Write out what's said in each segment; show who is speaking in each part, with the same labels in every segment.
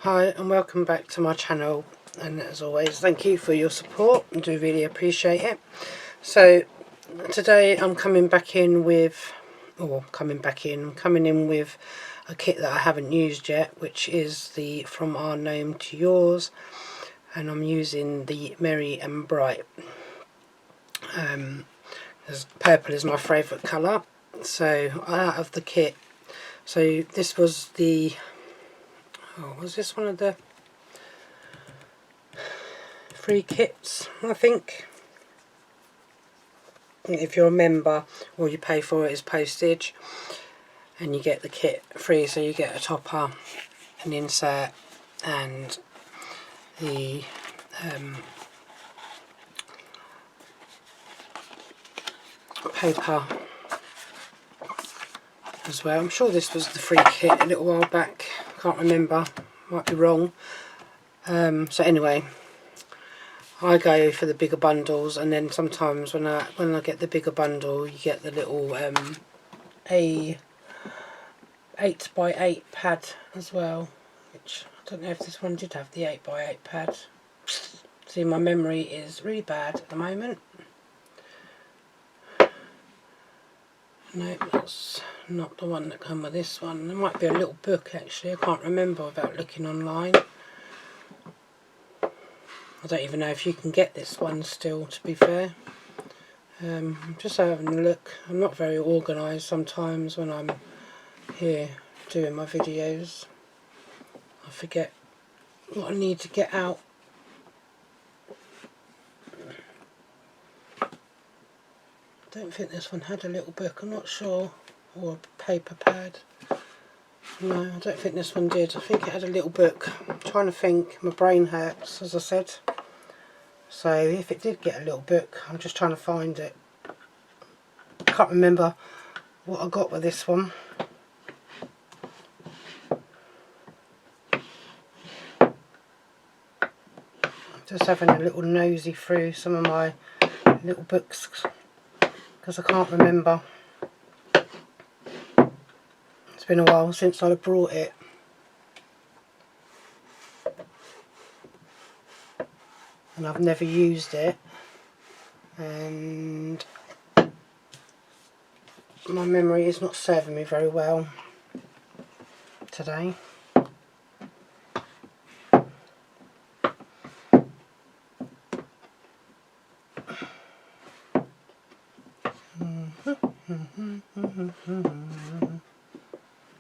Speaker 1: Hi and welcome back to my channel, and as always thank you for your support. I do really appreciate it. So today I'm coming in with a kit that I haven't used yet, which is the From Our Gnome to Yours, and I'm using the Merry and Bright. As purple is my favourite colour. So out of the kit, so this was the was this one of the free kits, I think. If you're a member, all you pay for it is postage, and you get the kit free. So you get a topper, an insert, and the paper as well. I'm sure this was the free kit a little while back, can't remember, might be wrong. So anyway, I go for the bigger bundles, and then sometimes when I get the bigger bundle, you get the little a 8x8 pad as well, which I don't know if this one did have the 8x8 pad. See, my memory is really bad at the moment. No, that's not the one that came with this one. There might be a little book actually, I can't remember without looking online. I don't even know if you can get this one still, to be fair. Just having a look. I'm not very organised sometimes when I'm here doing my videos. I forget what I need to get out. I don't think this one had a little book, I'm not sure, or a paper pad. No, I don't think this one did. I think it had a little book. I'm trying to think, my brain hurts, as I said. So if it did get a little book, I'm just trying to find it. I can't remember what I got with this one. Just having a little nosy through some of my little books, because I can't remember. It's been a while since I brought it. And I've never used it, and my memory is not serving me very well today.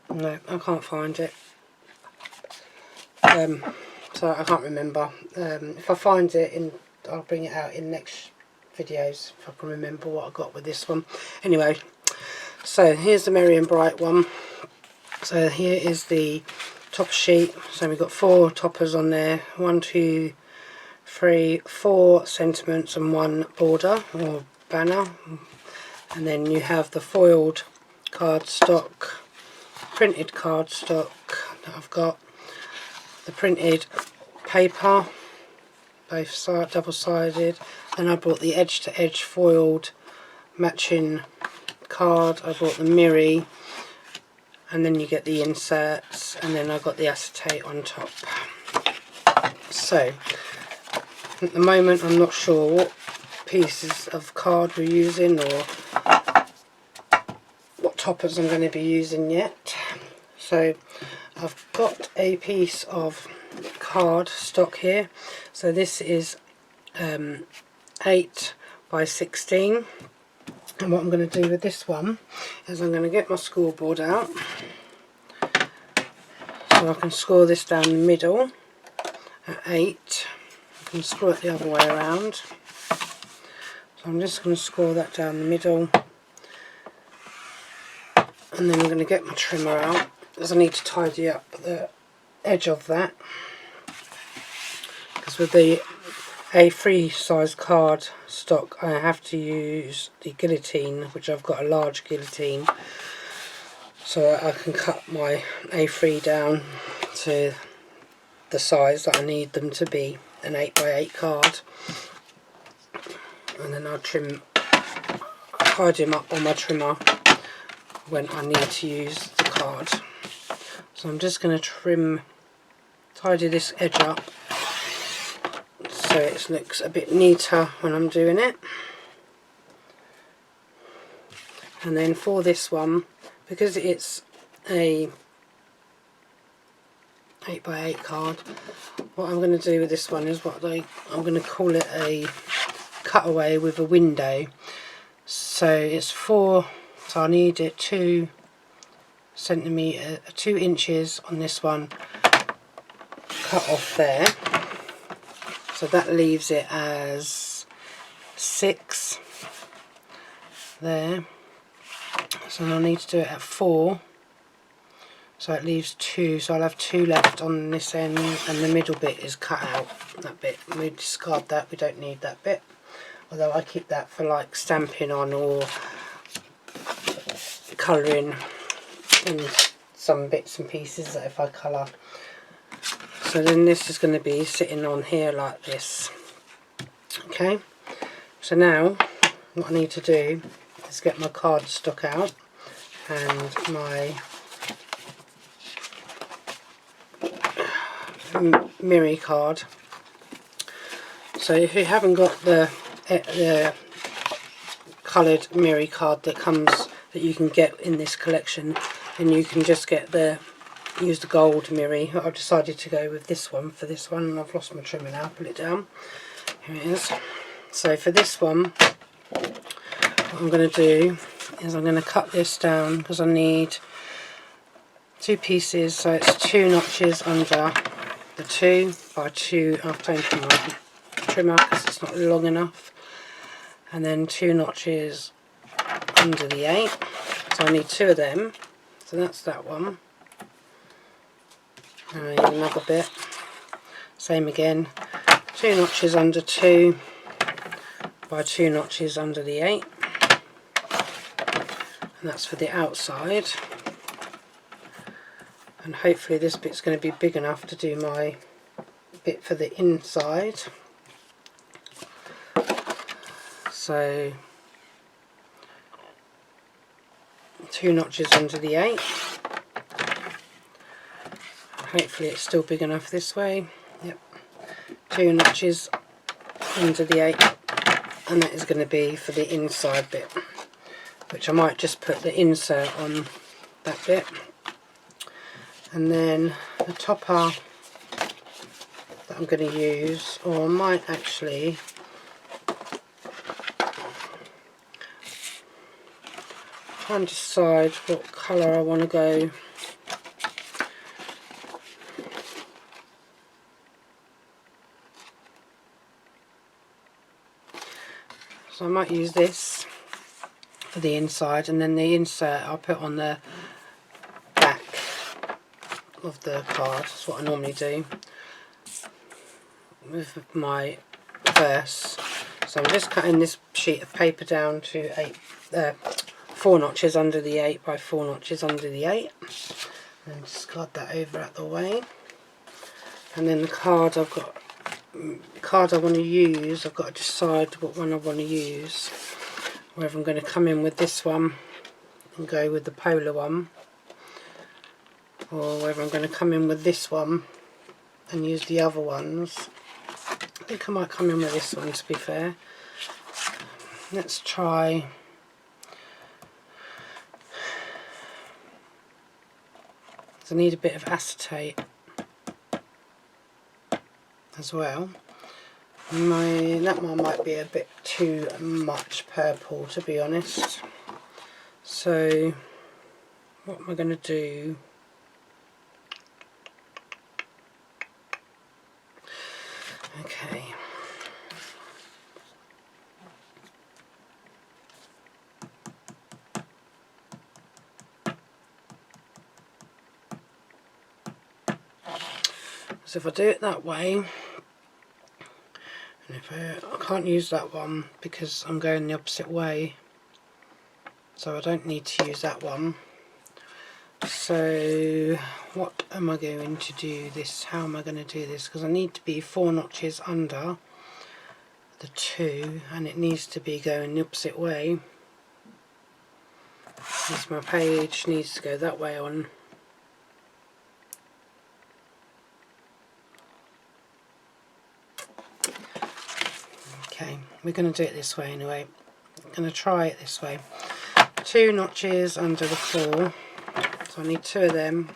Speaker 1: No, I can't find it. So I can't remember. If I find it, I'll bring it out in next videos if I can remember what I got with this one. Anyway, so here's the Merry and Bright one. So here is the top sheet. So we've got 4 toppers on there. 1, 2, 3, 4 sentiments and 1 border or banner. And then you have the foiled cardstock, printed cardstock that I've got, the printed paper, both side double-sided. Then I bought the edge-to-edge foiled matching card. I bought the mirror, and then you get the inserts, and then I got the acetate on top. So at the moment I'm not sure what pieces of card we're using or what toppers I'm going to be using yet. So I've got a piece of card stock here. So this is 8 by 16, and what I'm going to do with this one is I'm going to get my scoreboard out so I can score this down the middle at 8. I can score it the other way around. So I'm just going to score that down the middle, and then I'm going to get my trimmer out because I need to tidy up the edge of that, because with the A3 size card stock I have to use the guillotine, which I've got a large guillotine, so I can cut my A3 down to the size that I need them to be, an 8x8 card, and then I'll tidy them up on my trimmer when I need to use the card. So I'm just going to trim tidy this edge up so it looks a bit neater when I'm doing it. And then for this one, because it's a 8x8 card, what I'm going to do with this one is I'm going to call it a cutaway with a window. So it's 4, so I need it 2 inches on this one cut off there. So that leaves it as 6 there. So I need to do it at 4. So it leaves 2, so I'll have 2 left on this end, and the middle bit is cut out, that bit. We discard that, we don't need that bit. Although I keep that for like stamping on or colouring in some bits and pieces that if I colour. So then this is going to be sitting on here like this. Okay, so now what I need to do is get my cardstock out and my mirror card. So if you haven't got the coloured mirror card that you can get in this collection, then you can just use the gold mirror. I've decided to go with this one for this one, and I've lost my trimmer now. Pull it down. Here it is. So for this one, what I'm going to do is I'm going to cut this down because I need 2 pieces. So it's 2 notches under the 2 by 2. I've taken my trimmer because it's not long enough, and then 2 notches under the 8. So I need 2 of them. So that's that one. And I need another bit. Same again. 2 notches under 2 by 2 notches under the 8. And that's for the outside. And hopefully this bit's going to be big enough to do my bit for the inside. So 2 notches under the 8. Hopefully it's still big enough this way. Yep. 2 notches under the 8, and that is going to be for the inside bit, which I might just put the insert on that bit. And then the topper that I'm going to use, or I might actually try and decide what colour I want to go. So I might use this for the inside, and then the insert I'll put on the back of the card. That's what I normally do with my verse. So I'm just cutting this sheet of paper down to 4 notches under the 8 by 4 notches under the 8, and discard that over out the way. And then the card I want to use, I've got to decide what one I want to use, whether I'm going to come in with this one and go with the polar one, or whether I'm going to come in with this one and use the other ones. I think I might come in with this one, to be fair. Let's try I need a bit of acetate as well. That one might be a bit too much purple, to be honest. So what am I going to do? Okay. So if I do it that way, and if I can't use that one because I'm going the opposite way, so I don't need to use that one. So what am I going to do this? How am I going to do this? Because I need to be 4 notches under the 2, and it needs to be going the opposite way. Because my page needs to go that way on. Okay, we're going to do it this way anyway. I'm going to try it this way. 2 notches under the 4, so I need 2 of them.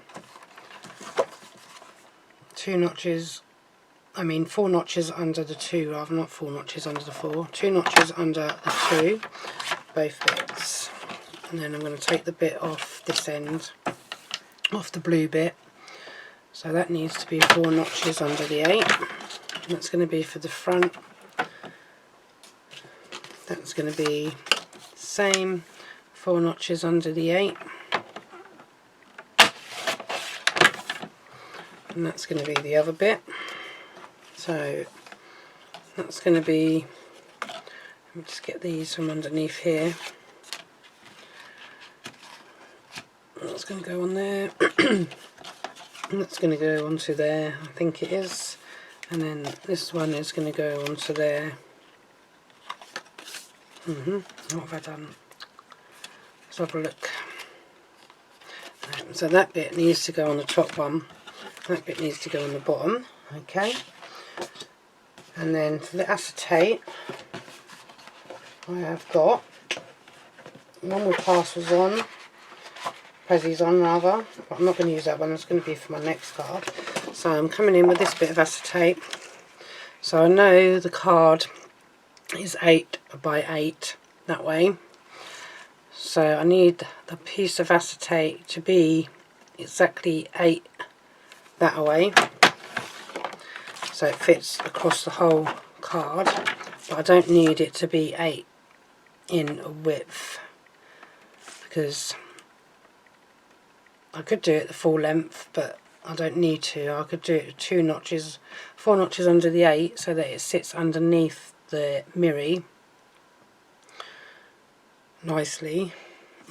Speaker 1: 4 notches under the 2 rather, not 4 notches under the 4. 2 notches under the 2, both bits. And then I'm going to take the bit off this end, off the blue bit. So that needs to be 4 notches under the 8. And that's going to be for the front. That's going to be the same, 4 notches under the 8. And that's going to be the other bit. So that's going to be, let me just get these from underneath here. That's going to go on there. And that's going to go onto there, I think it is. And then this one is going to go onto there. What have I done? Let's have a look. Right, so that bit needs to go on the top one. That bit needs to go on the bottom. Okay. And then for the acetate, I have got one with parcels on, prezzies on rather, but I'm not going to use that one, it's going to be for my next card. So I'm coming in with this bit of acetate. So I know the card is 8 by 8 that way. So I need the piece of acetate to be exactly 8 that way. So it fits across the whole card, but I don't need it to be 8 in width, because I could do it the full length, but I don't need to. I could do it 2 notches, 4 notches under the 8, so that it sits underneath the mirror nicely.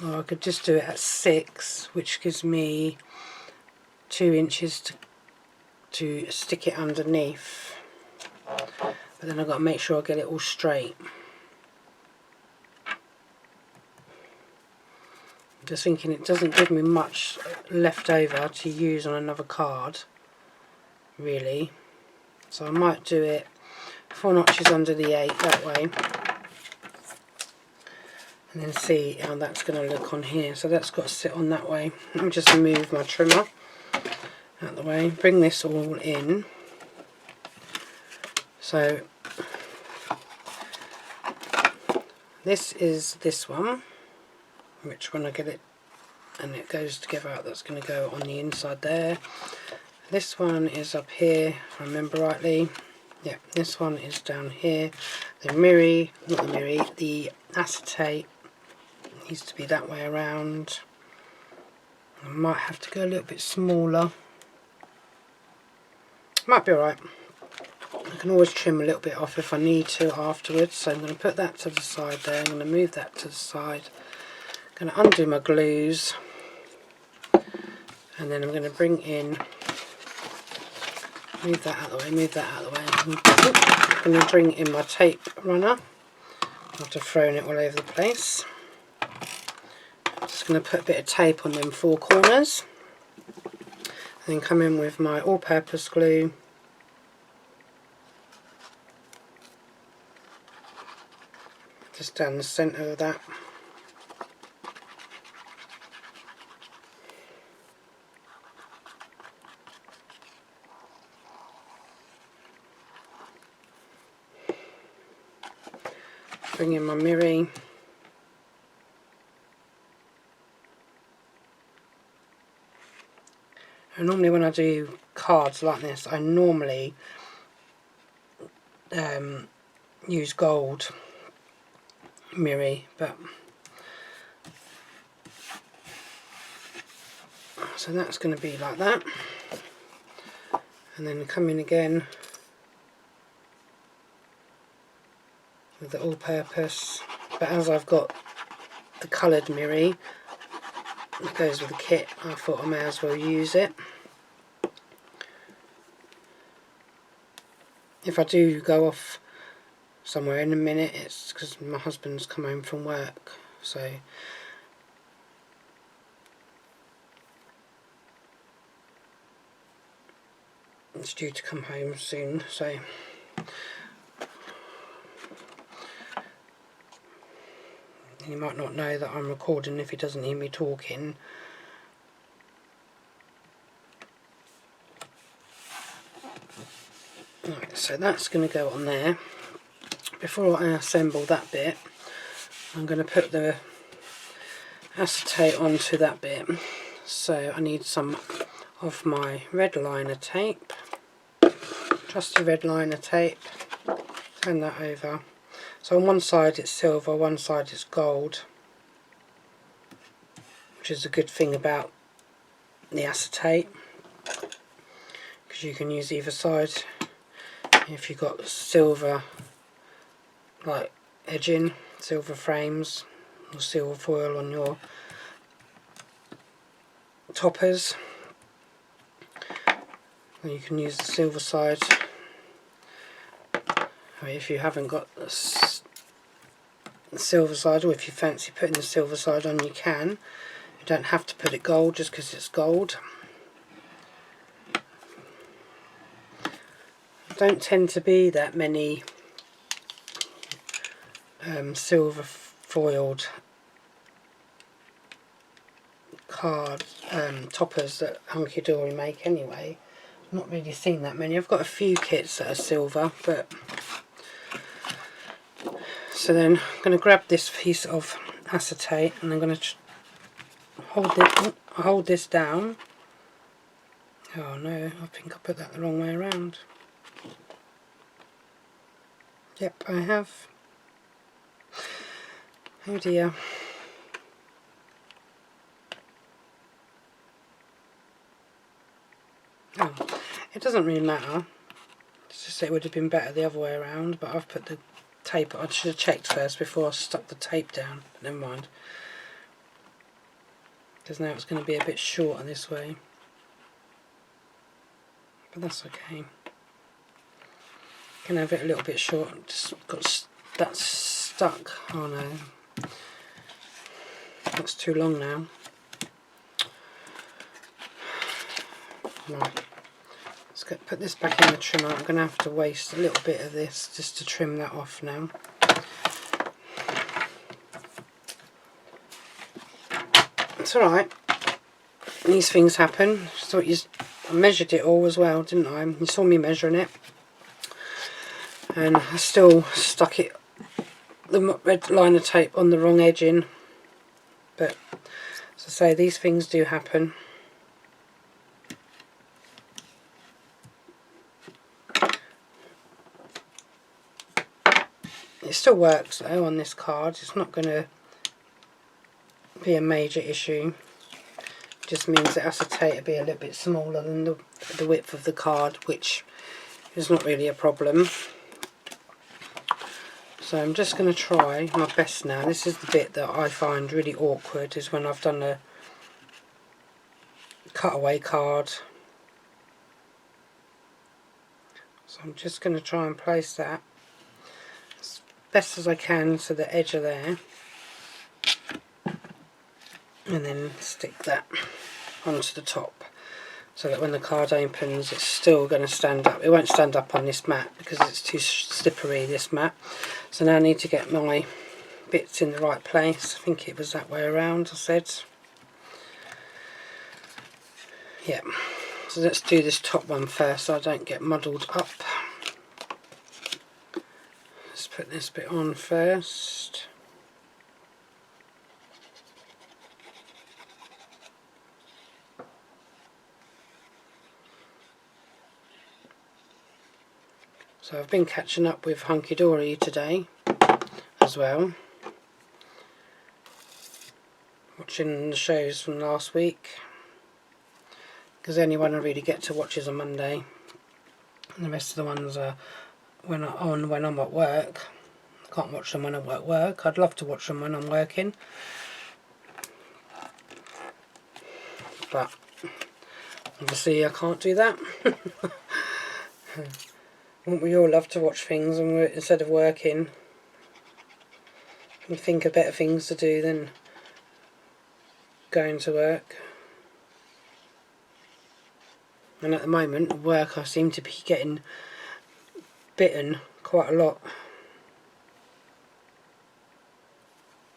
Speaker 1: Or I could just do it at 6, which gives me 2 inches to stick it underneath. But then I've got to make sure I get it all straight. Just thinking it doesn't give me much left over to use on another card, really. So I might do it 4 notches under the 8 that way. And then see how that's going to look on here. So that's got to sit on that way. Let me just move my trimmer out of the way. Bring this all in. So this is this one, which when I get it and it goes together, that's going to go on the inside there. This one is up here, if I remember rightly. Yeah, this one is down here. The mirror, not the mirror, the acetate needs to be that way around. I might have to go a little bit smaller. Might be alright. I can always trim a little bit off if I need to afterwards. So I'm going to put that to the side there. I'm going to move that to the side. I'm going to undo my glues. And then I'm going to bring in, move that out of the way, move that out of the way. I'm going to bring in my tape runner after throwing it all over the place. I'm just going to put a bit of tape on them 4 corners. And then come in with my all-purpose glue. Just down the centre of that. Bring in my mirror. And normally when I do cards like this, I normally use gold mirror, but so that's going to be like that. And then come in again with the all-purpose, but as I've got the coloured mirror that goes with the kit, I thought I may as well use it. If I do go off somewhere in a minute, it's because my husband's come home from work, so it's due to come home soon, so He might not know that I'm recording if he doesn't hear me talking. Right, so that's going to go on there. Before I assemble that bit, I'm going to put the acetate onto that bit. So I need some of my red liner tape, trusty red liner tape. Turn that over. So on one side it's silver, one side it's gold, which is a good thing about the acetate, because you can use either side. If you've got silver like edging, silver frames or silver foil on your toppers, then you can use the silver side. If you haven't got the silver side, or if you fancy putting the silver side on, you can. You don't have to put it gold just because it's gold. There don't tend to be that many silver foiled card toppers that Hunkydory make anyway. I've not really seen that many. I've got a few kits that are silver, but so then I'm going to grab this piece of acetate and I'm going to hold this down. Oh no, I think I put that the wrong way around. Yep, I have. Oh dear. Oh, it doesn't really matter. It's just it would have been better the other way around, but I've put the tape. I should have checked first before I stuck the tape down. Never mind. Because now it's going to be a bit shorter this way. But that's okay. Can have it a little bit short. Just got that stuck. Oh no, that's too long now. Right, let's put this back in the trimmer. I'm going to have to waste a little bit of this just to trim that off now. It's alright. These things happen. I measured it all as well, didn't I? You saw me measuring it. And I still stuck the red liner tape on the wrong edging. But, as I say, these things do happen. It still works though on this card. It's not going to be a major issue. It just means the acetate will be a little bit smaller than the width of the card, which is not really a problem. So I'm just going to try my best now. This is the bit that I find really awkward, is when I've done a cutaway card. So I'm just going to try and place that as best as I can to the edge of there, and then stick that onto the top, so that when the card opens it's still going to stand up. It won't stand up on this mat because it's too slippery, this mat. So now I need to get my bits in the right place. I think it was that way around I said. Yeah, so let's do this top one first so I don't get muddled up. Let's put this bit on first. So I've been catching up with Hunkydory today as well, watching the shows from last week, because the only one I really get to watch is a Monday, and the rest of the ones are when I'm at work. I can't watch them when I'm at work. I'd love to watch them when I'm working, but obviously I can't do that. Wouldn't we all love to watch things instead of working? We think of better things to do than going to work. And at the moment, at work, I seem to be getting bitten quite a lot.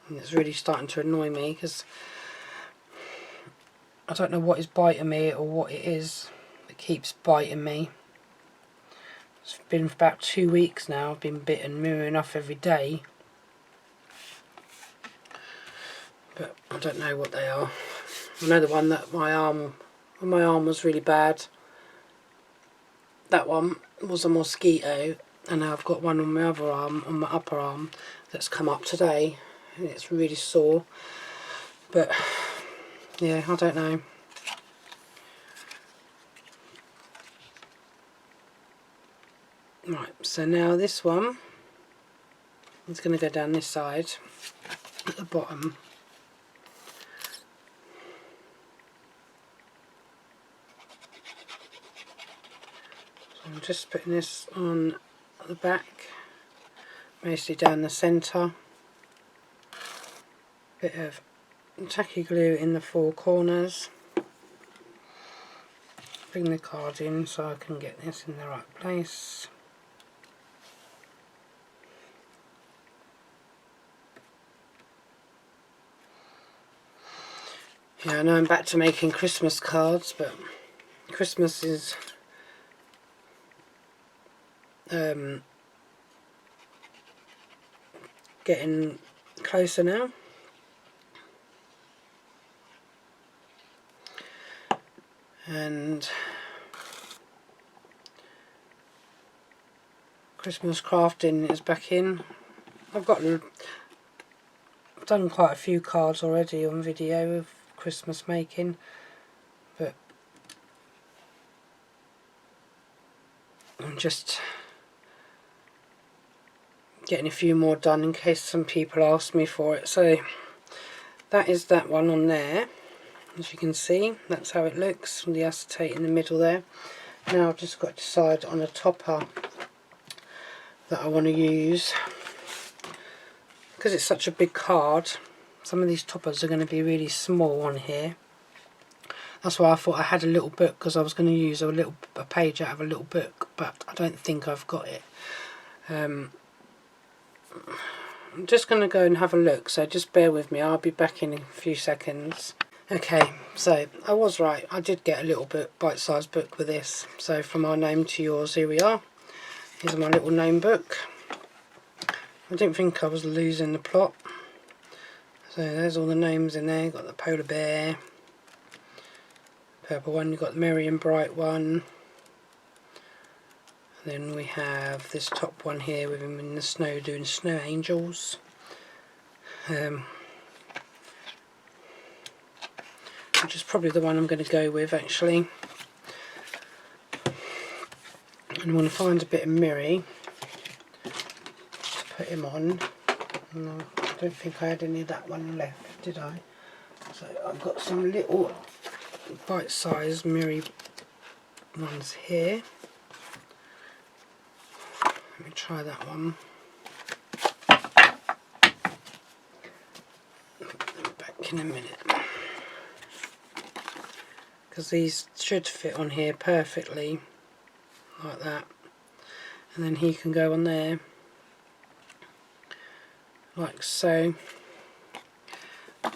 Speaker 1: and it's really starting to annoy me because I don't know what is biting me or what it is. It keeps biting me. It's been for about 2 weeks now. I've been bitten near enough every day, but I don't know what they are. I know the one that when my arm was really bad, that one was a mosquito, and now I've got one on my other arm, on my upper arm, that's come up today, and it's really sore. But yeah, I don't know. Right, so now this one is going to go down this side at the bottom. So I'm just putting this on the back, mostly down the centre. Bit of tacky glue in the 4 corners. Bring the card in so I can get this in the right place. Yeah, I know I'm back to making Christmas cards, but Christmas is getting closer now. And Christmas crafting is back in. I've done quite a few cards already on video of Christmas making, but I'm just getting a few more done in case some people ask me for it. So that is that one on there. As you can see, that's how it looks, from the acetate in the middle there. Now I've just got to decide on a topper that I want to use. Because it's such a big card, some of these toppers are going to be really small on here. That's why I thought I had a little book, because I was going to use a page out of a little book, but I don't think I've got it. I'm just going to go and have a look, so just bear with me. I'll be back in a few seconds. Okay, so I was right. I did get a little book, bite-sized book with this. So from our gnome to yours, here we are. Here's my little gnome book. I didn't think I was losing the plot. So there's all the gnomes in there. You've got the polar bear, purple one. You've got the merry and bright one. And then we have this top one here with him in the snow doing snow angels. Which is probably the one I'm going to go with, actually. And I'm going to find a bit of Mirri to put him on. No, I don't think I had any of that one left, did I? So I've got some little bite-sized Mirri ones here. Let me try that one. Back in a minute. Because these should fit on here perfectly, like that, and then he can go on there, like so.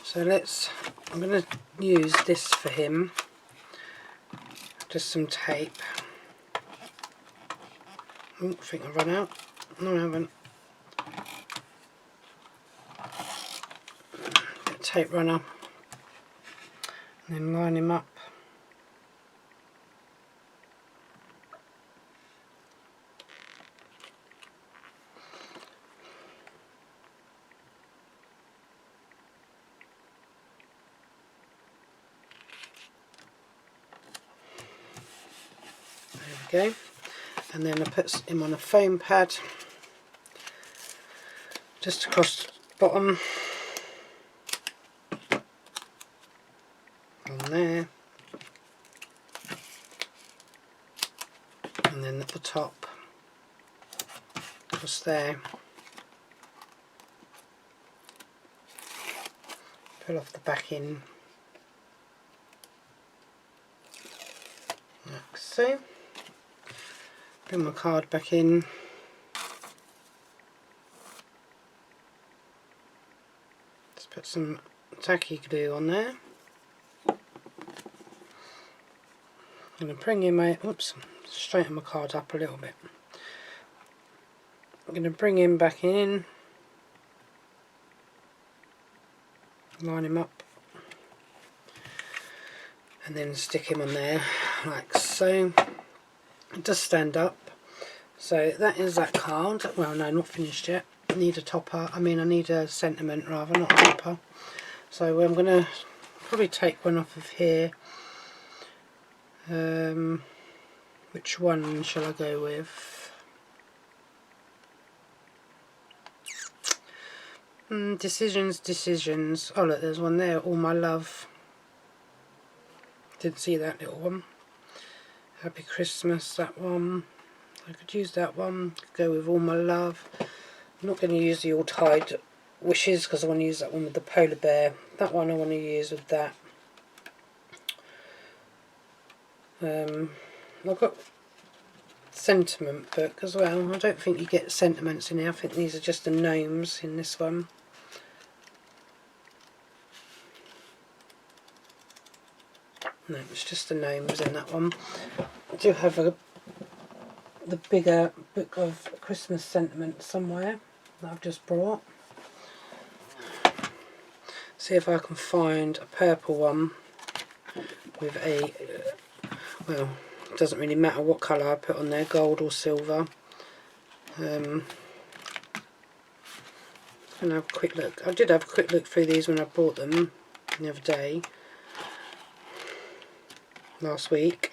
Speaker 1: So I'm going to use this for him, just some tape. Oh, I think I've run out. No, I haven't. Get a tape runner, and then line him up. Go, and then I put him on a foam pad just across the bottom, on there, and then at the top, across there. Pull off the backing, like so. Bring my card back in. some tacky glue on there. I'm going to bring in my, oops, straighten my card up a little bit. I'm going to bring him back in, line him up, and then stick him on there like so. It does stand up. So that is that card. Well, no, not finished yet. I need a topper. I need a sentiment rather, not a topper. So I'm going to probably take one off of here. Which one shall I go with? Decisions. Oh look, there's one there. All My Love. Didn't see that little one. Happy Christmas, that one. I could use that one. Go with All My Love. I'm not going to use the All Tide Wishes because I want to use that one with the polar bear. That one I want to use with that. I've got sentiment book as well. I don't think you get sentiments in here. I think these are just the gnomes in this one. No, it's just the gnomes in that one. I do have the bigger book of Christmas sentiment somewhere that I've just brought. See if I can find a purple one with a, well, it doesn't really matter what colour I put on there, gold or silver. I'm going to have a quick look. I did have a quick look through these when I bought them the other day, last week.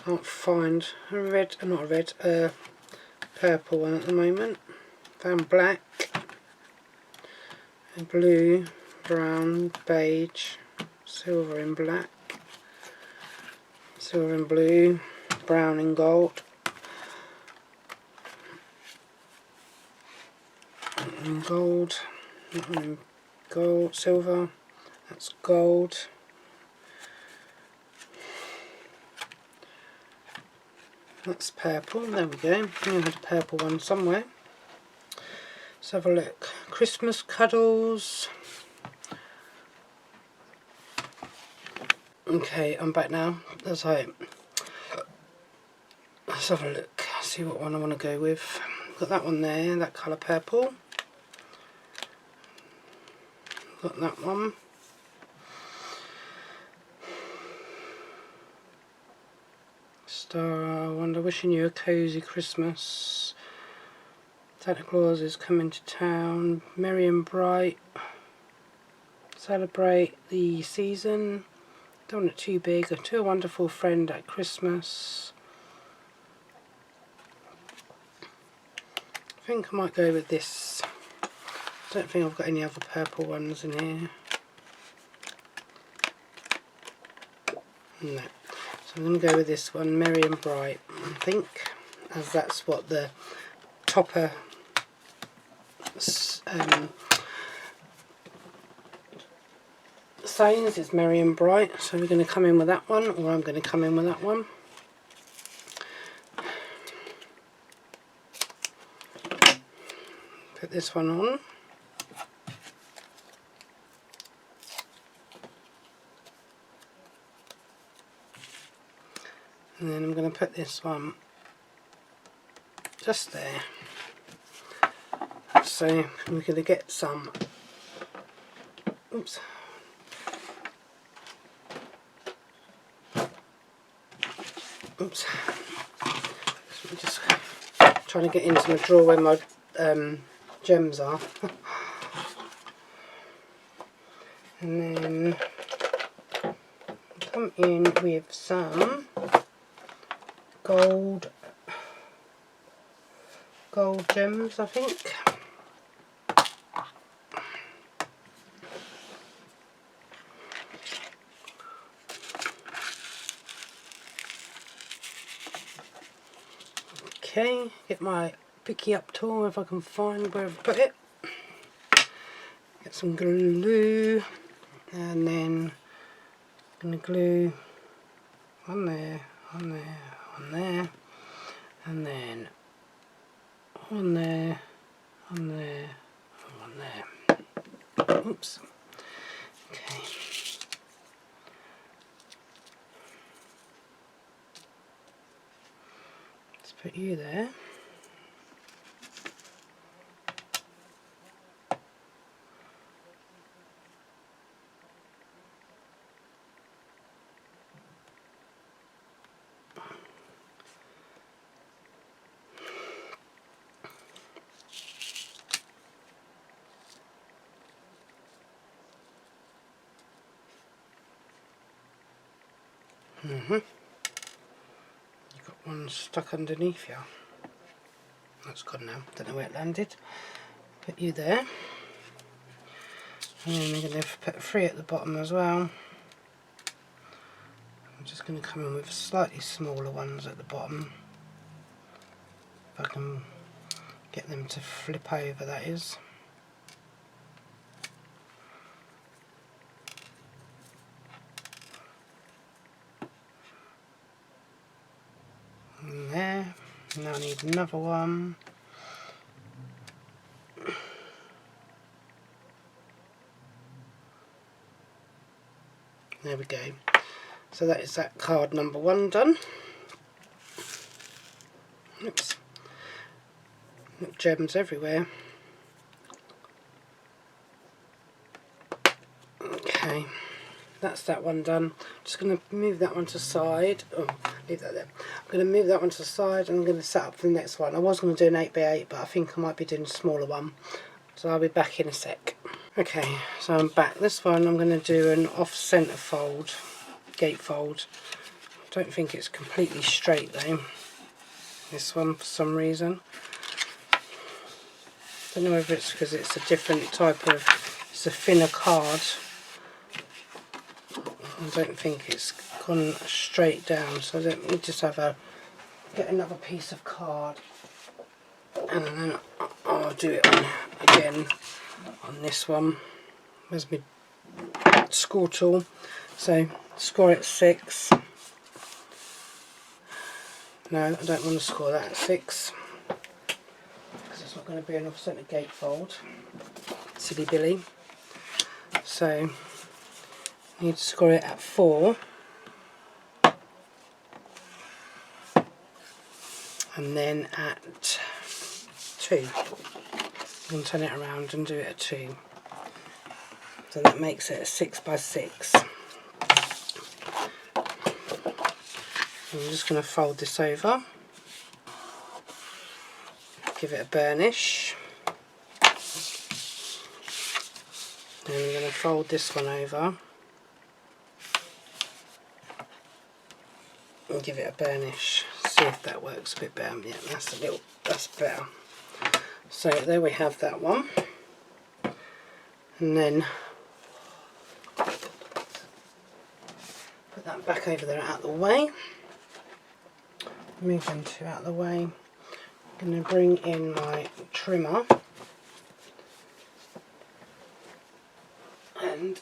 Speaker 1: Can't find a red, not a red, purple one at the moment. Found black, blue, brown, beige, silver and black, silver and blue, brown and gold, and gold, and gold, silver, that's gold. That's purple, there we go. I had a purple one somewhere. Let's have a look. Christmas cuddles. Okay, I'm back now. That's home. Let's have a look. See what one I want to go with. Got that one there, that colour purple. Got that one. Star Wonder, wishing you a cosy Christmas. Santa Claus is coming to town. Merry and bright. Celebrate the season. Don't want it too big. To a wonderful friend at Christmas. I think I might go with this. I don't think I've got any other purple ones in here. No. So I'm going to go with this one, Merry and Bright, I think, as that's what the topper saying is Merry and Bright. So we're going to come in with that one, or I'm going to come in with that one. Put this one on. And then I'm going to put this one just there. So we're going to get some, oops, oops, so I'm just trying to get into my drawer where my gems are. And then come in with some gold gems, I think. Okay, get my picky up tool if I can find where I've put it. Get some glue, and then I'm going to glue on there, on there, on there, and then on there, on there, on there. Oops. Okay. Let's put you there. You've got one stuck underneath you. That's gone now. Don't know where it landed. Put you there. And then we're going to put 3 at the bottom as well. I'm just going to come in with slightly smaller ones at the bottom. If I can get them to flip over, that is. And there. Now I need another one. There we go. So that is that card number 1 done. Oops. Look, gems everywhere. Okay, that's that one done. Just going to move that one to the side. Oh, leave that there. I'm going to move that one to the side and I'm going to set up for the next one. I was going to do an 8x8, but I think I might be doing a smaller one. So I'll be back in a sec. Okay, so I'm back. This one I'm going to do an off-centre fold, gatefold. I don't think it's completely straight though. This one for some reason. I don't know whether it's because it's a different type of, it's a thinner card. I don't think it's gone straight down, so let me just get another piece of card and then I'll do it again on this one. Where's my score tool? So score at 6. No, I don't want to score that at 6 because it's not going to be an off-centre gatefold. Silly Billy. So I need to score it at 4. And then at 2. You can turn it around and do it at 2. So that makes it a 6x6. I'm just going to fold this over, give it a burnish, then I'm going to fold this one over and give it a burnish. See if that works a bit better. Yeah, that's better. So there we have that one, and then put that back over there out of the way. Move them 2 out of the way. I'm going to bring in my trimmer and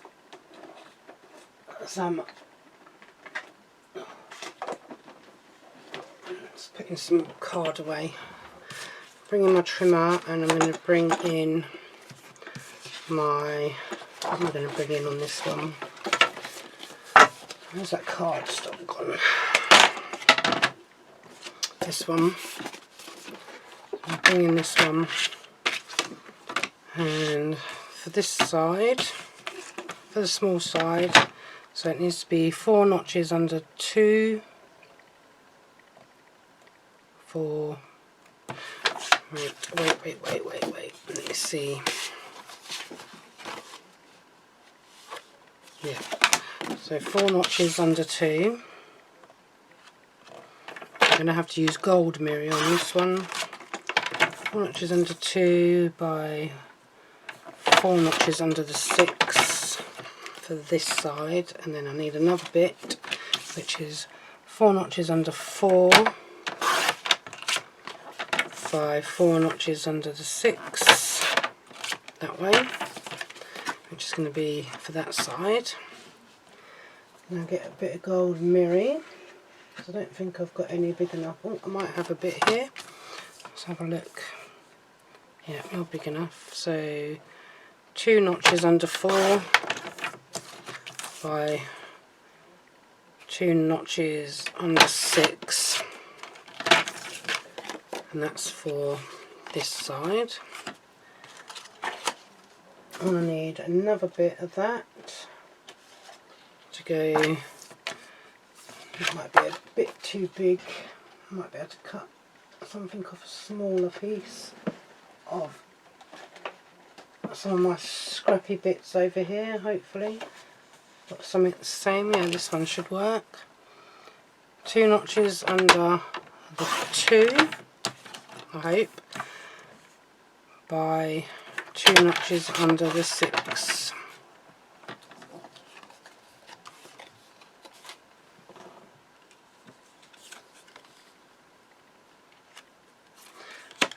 Speaker 1: some, just putting some card away. Bring in my trimmer and I'm going to bring in my, what am I going to bring in on this one? Where's that card stop gone? This one. I'm bringing this one, and for this side, for the small side, so it needs to be 4 notches under 2, 4, wait, let me see, yeah, so 4 notches under 2. I'm going to have to use gold mirror on this one. 4 notches under 2 by 4 notches under the 6 for this side, and then I need another bit which is 4 notches under 4 by 4 notches under the 6 that way, which is going to be for that side. Now get a bit of gold mirror. I don't think I've got any big enough. Oh, I might have a bit here. Let's have a look. Yeah, not big enough. So 2 notches under 4 by 2 notches under 6, and that's for this side. And I need another bit of that to go. It might be a bit too big. I might be able to cut something off a smaller piece of some of my scrappy bits over here, hopefully. Got something the same. Yeah, this one should work. 2 notches under the 2, I hope, by 2 notches under the 6.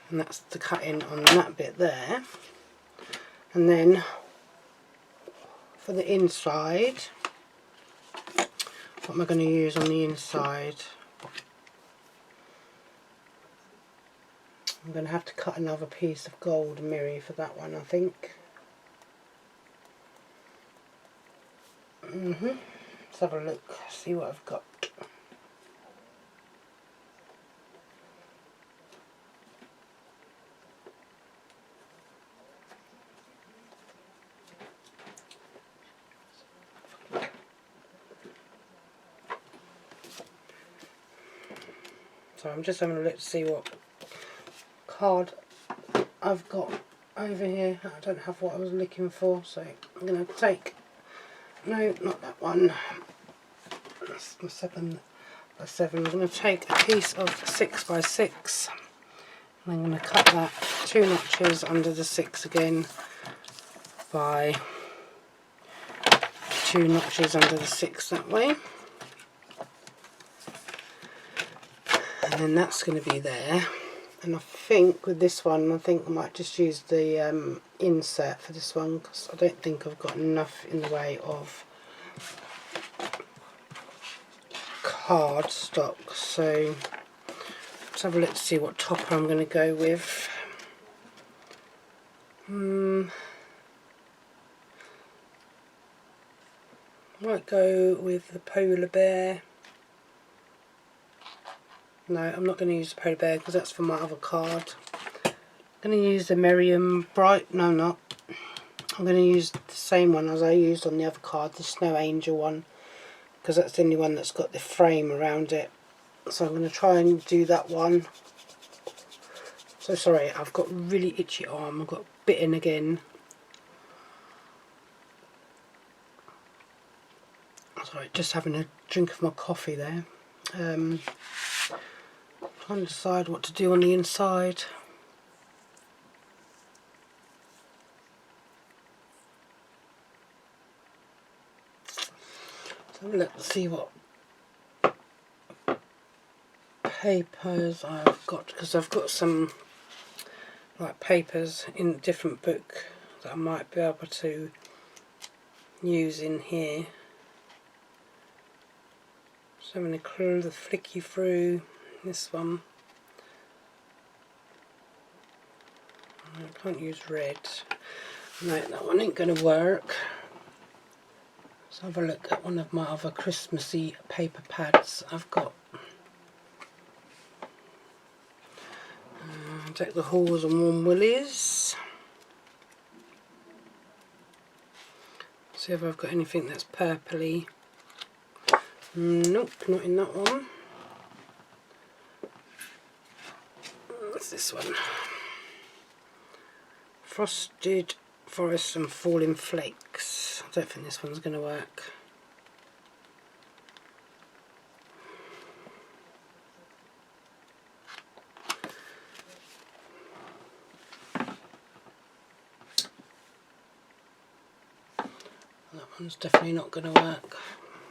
Speaker 1: And that's the cutting on that bit there. And then for the inside, what am I going to use on the inside? I'm going to have to cut another piece of gold mirror for that one, I think. Let's have a look, see what I've got. So I'm just having a look to see what card I've got over here. I don't have what I was looking for, so I'm going to take, no, not that one, that's my 7 by 7. I'm going to take a piece of 6 by 6, and I'm going to cut that 2 notches under the 6 again by 2 notches under the 6 that way. And then that's going to be there. And I think with this one, I think I might just use the insert for this one, because I don't think I've got enough in the way of card stock. So let's have a look to see what topper I'm going to go with. Might go with the polar bear. No, I'm not going to use the polar bear because that's for my other card. I'm going to use the Merriam Bright. No, not. I'm going to use the same one as I used on the other card, the Snow Angel one, because that's the only one that's got the frame around it. So I'm going to try and do that one. So sorry, I've got a really itchy arm. I've got bitten again. Sorry, just having a drink of my coffee there. Trying to decide what to do on the inside. So let's see what papers I've got, because I've got some like papers in a different book that I might be able to use in here. So I'm going to flick you through this one. I can't use red. No, that one ain't going to work. Let's have a look at one of my other Christmassy paper pads I've got. Take the Halls and Warm Willies. See if I've got anything that's purpley. Nope, not in that one. What's this one? Frosted Forest and Falling Flakes. I don't think this one's going to work. That one's definitely not going to work.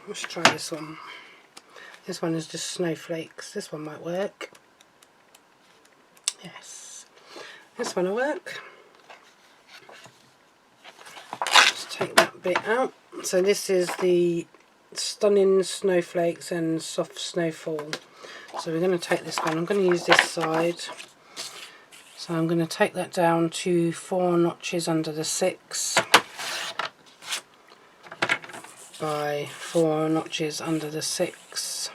Speaker 1: Let's try this one. This one is just snowflakes. This one might work. Yes. This one will work. Let's take that bit out. So this is the Stunning Snowflakes and Soft Snowfall. So we're going to take this one. I'm going to use this side. So I'm going to take that down to 4 notches under the 6 by 4 notches under the 6,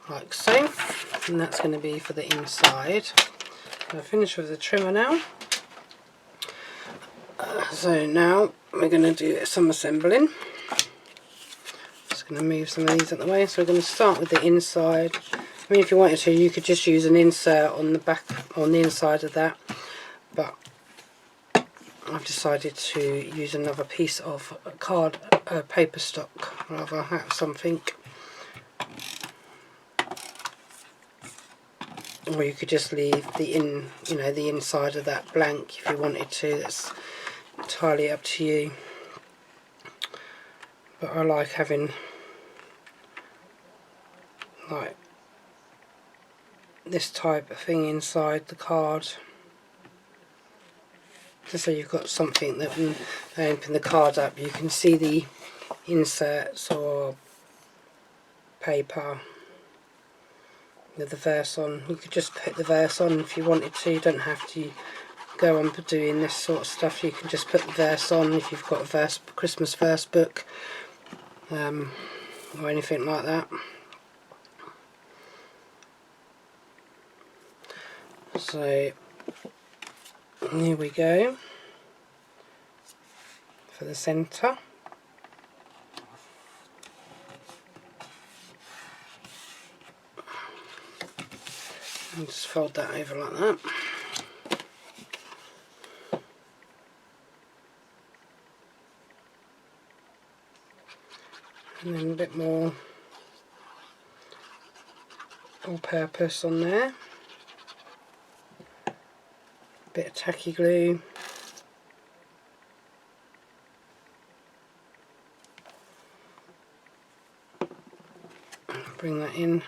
Speaker 1: like so, and that's going to be for the inside. I'll finish with the trimmer now. So now we're going to do some assembling. Just going to move some of these out of the way. So we're going to start with the inside. I mean, if you wanted to, you could just use an insert on the back, on the inside of that, but I've decided to use another piece of paper stock, rather, have something. Or you could just leave the the inside of that blank if you wanted to. That's entirely up to you. But I like having like this type of thing inside the card, just so you've got something that when they open the card up you can see the inserts or paper with the verse on. You could just put the verse on if you wanted to. You don't have to go on doing this sort of stuff. You can just put the verse on if you've got a Christmas verse book or anything like that. So here we go for the centre. And just fold that over like that. And then a bit more all-purpose on there. Bit of tacky glue. Bring that in.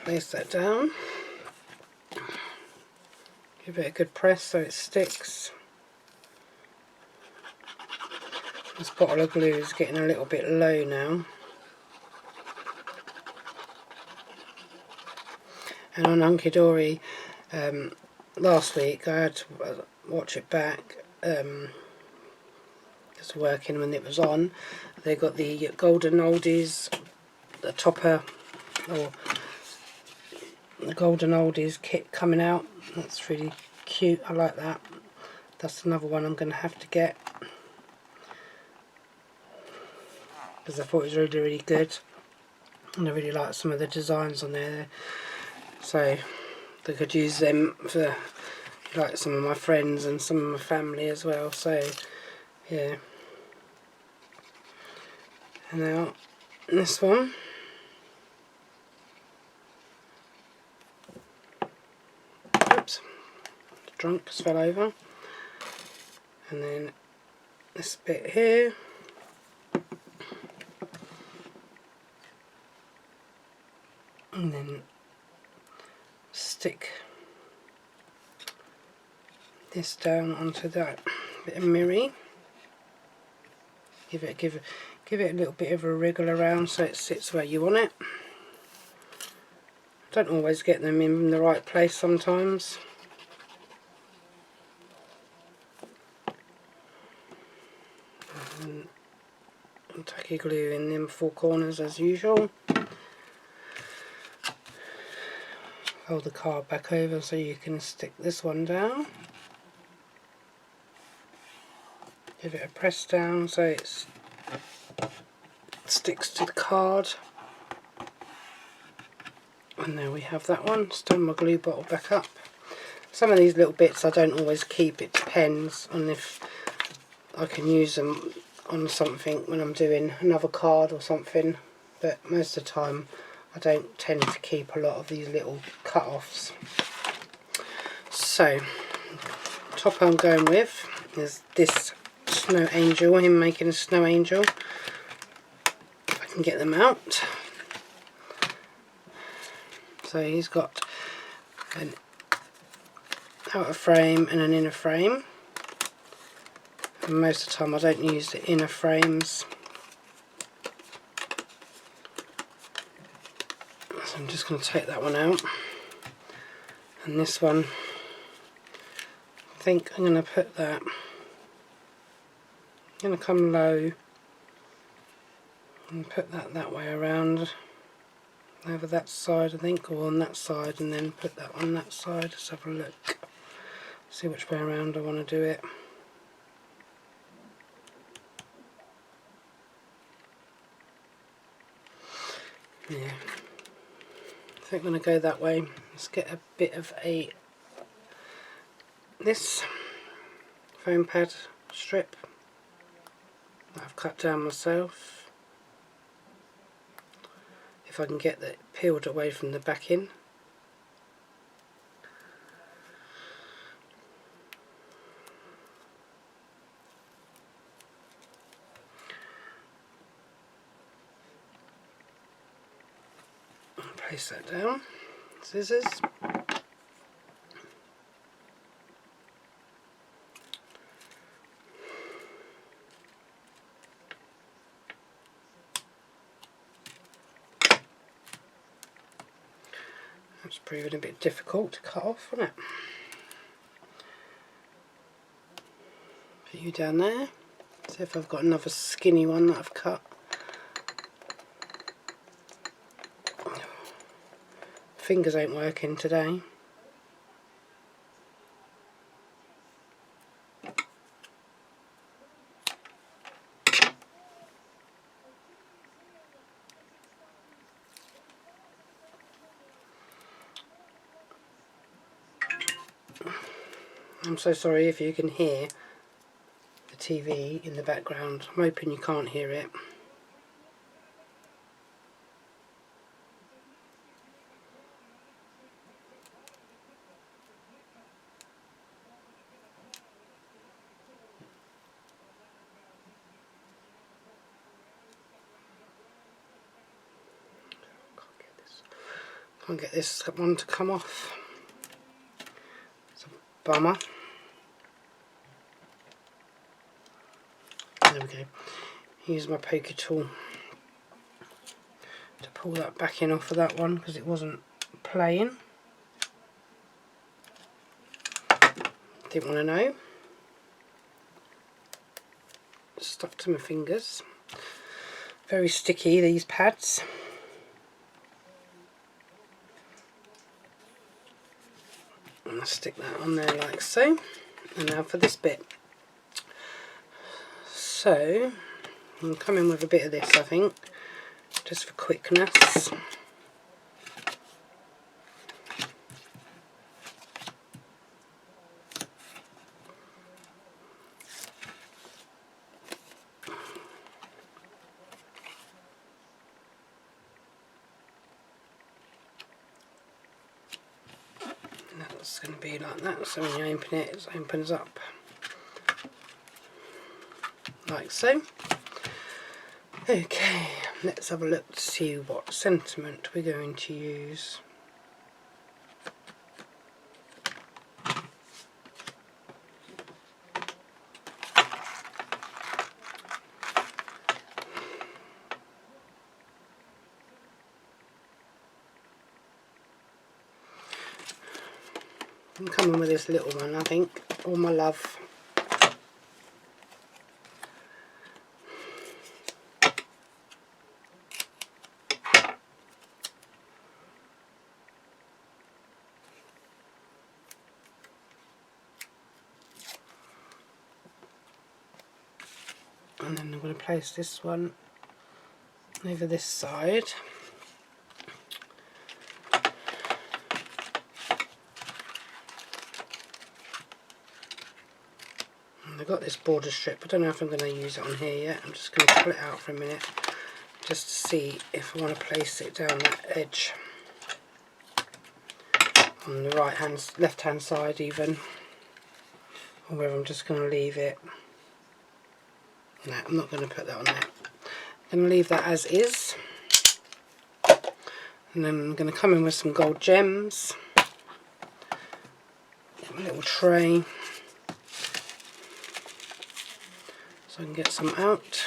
Speaker 1: Place that down. Give it a good press so it sticks. This bottle of glue is getting a little bit low now. And on Hunkydory, last week I had to watch it back, just working when it was on. They got the golden oldies, the topper, or the golden oldies kit coming out. That's really cute, I like that. That's another one I'm going to have to get, because I thought it was really, really good. And I really like some of the designs on there. So I could use them for like some of my friends and some of my family as well. So yeah. And now this one. Oops, the trunk just fell over. And then this bit here. And then stick this down onto that bit of mirror. Give it a little bit of a wriggle around so it sits where you want it. Don't always get them in the right place sometimes. And tacky glue in them 4 corners as usual. Fold the card back over so you can stick this one down. Give it a press down so it sticks to the card. And there we have that one. Stand my glue bottle back up. Some of these little bits I don't always keep. It depends on if I can use them on something when I'm doing another card or something. But most of the time I don't tend to keep a lot of these little cut-offs. So, top I'm going with is this snow angel, him making a snow angel. If I can get them out. So he's got an outer frame and an inner frame. And most of the time I don't use the inner frames. I'm just going to take that one out, and this one, I think I'm going to put that, I'm going to come low and put that way around, over that side I think, or on that side, and then put that on that side. Let's have a look, see which way around I want to do it. Yeah, I think I'm going to go that way. Let's get a bit of this foam pad strip that I've cut down myself, if I can get that peeled away from the backing. Place that down, scissors. That's proving a bit difficult to cut off, isn't it? Put you down there. See if I've got another skinny one that I've cut. Fingers ain't working today. I'm so sorry if you can hear the TV in the background. I'm hoping you can't hear it. Can't get this one to come off. It's a bummer. There we go. Use my poker tool to pull that back in off of that one because it wasn't playing. Didn't want to know. Stuck to my fingers. Very sticky, these pads. And I'll stick that on there like so. And now for this bit. So I'm coming with a bit of this, I think, just for quickness. That's going to be like that, so when you open it, it opens up like so. Okay, let's have a look to see what sentiment we're going to use. I'm coming with this little one, I think. All my love. And then I'm going to place this one over this side. I've got this border strip. I don't know if I'm going to use it on here yet. I'm just going to pull it out for a minute just to see if I want to place it down that edge on the left hand side even, or whether I'm just going to leave it. No, I'm not going to put that on there. I'm going to leave that as is, and then I'm going to come in with some gold gems. Get my little tray. So I can get some out,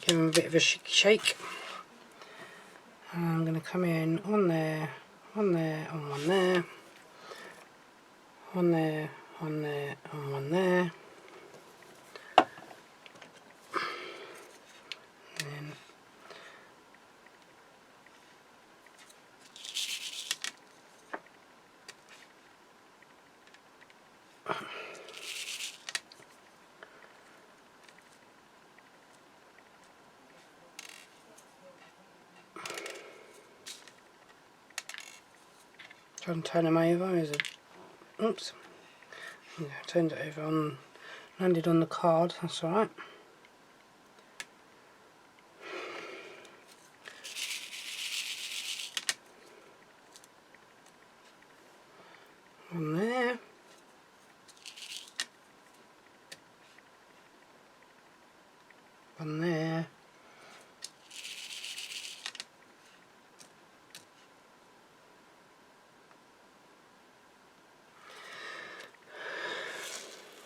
Speaker 1: give them a bit of a shake, And I'm going to come in on there, on there, on one there, on there, on there, on one there. And then try and turn them over. Is it? Oops. Yeah, I turned it over on, landed on the card. That's alright. On there. On there.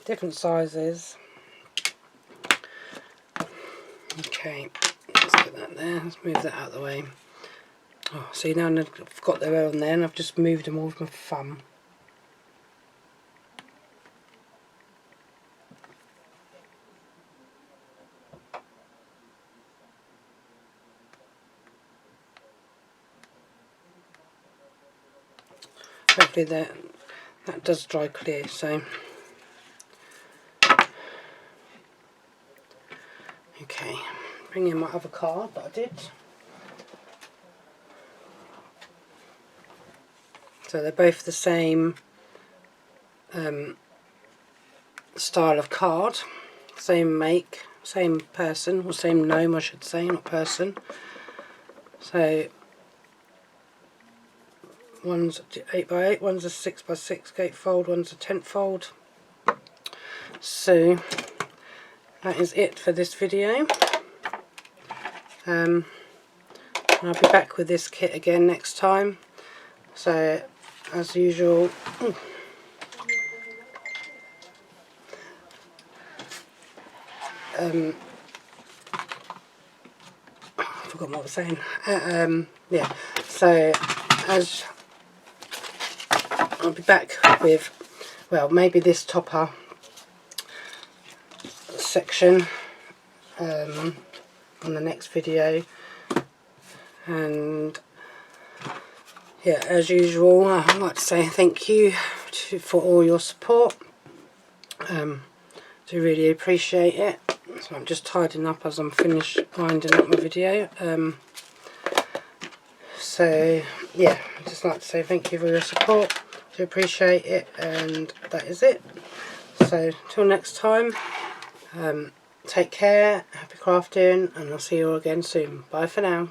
Speaker 1: Different sizes. Okay, let's get that there. Let's move that out of the way. Oh, see, now I've got them on there and I've just moved them all with my thumb. Hopefully that does dry clear, so okay, bring in my other card that I did. So they're both the same style of card, same make, same person, or same gnome I should say, not person. So one's 8x8, one's a 6x6 gatefold, one's a 10th-fold. So that is it for this video. I'll be back with this kit again next time. So as usual, I forgot what I was saying. Yeah, so as I'll be back with, well, maybe this topper section on the next video, and yeah, as usual, I'd like to say thank you for all your support. Do really appreciate it. So I'm just tidying up as I'm finished winding up my video. So yeah, I'd just like to say thank you for your support. Do appreciate it, and that is it. So till next time, take care, happy crafting, and I'll see you all again soon. Bye for now.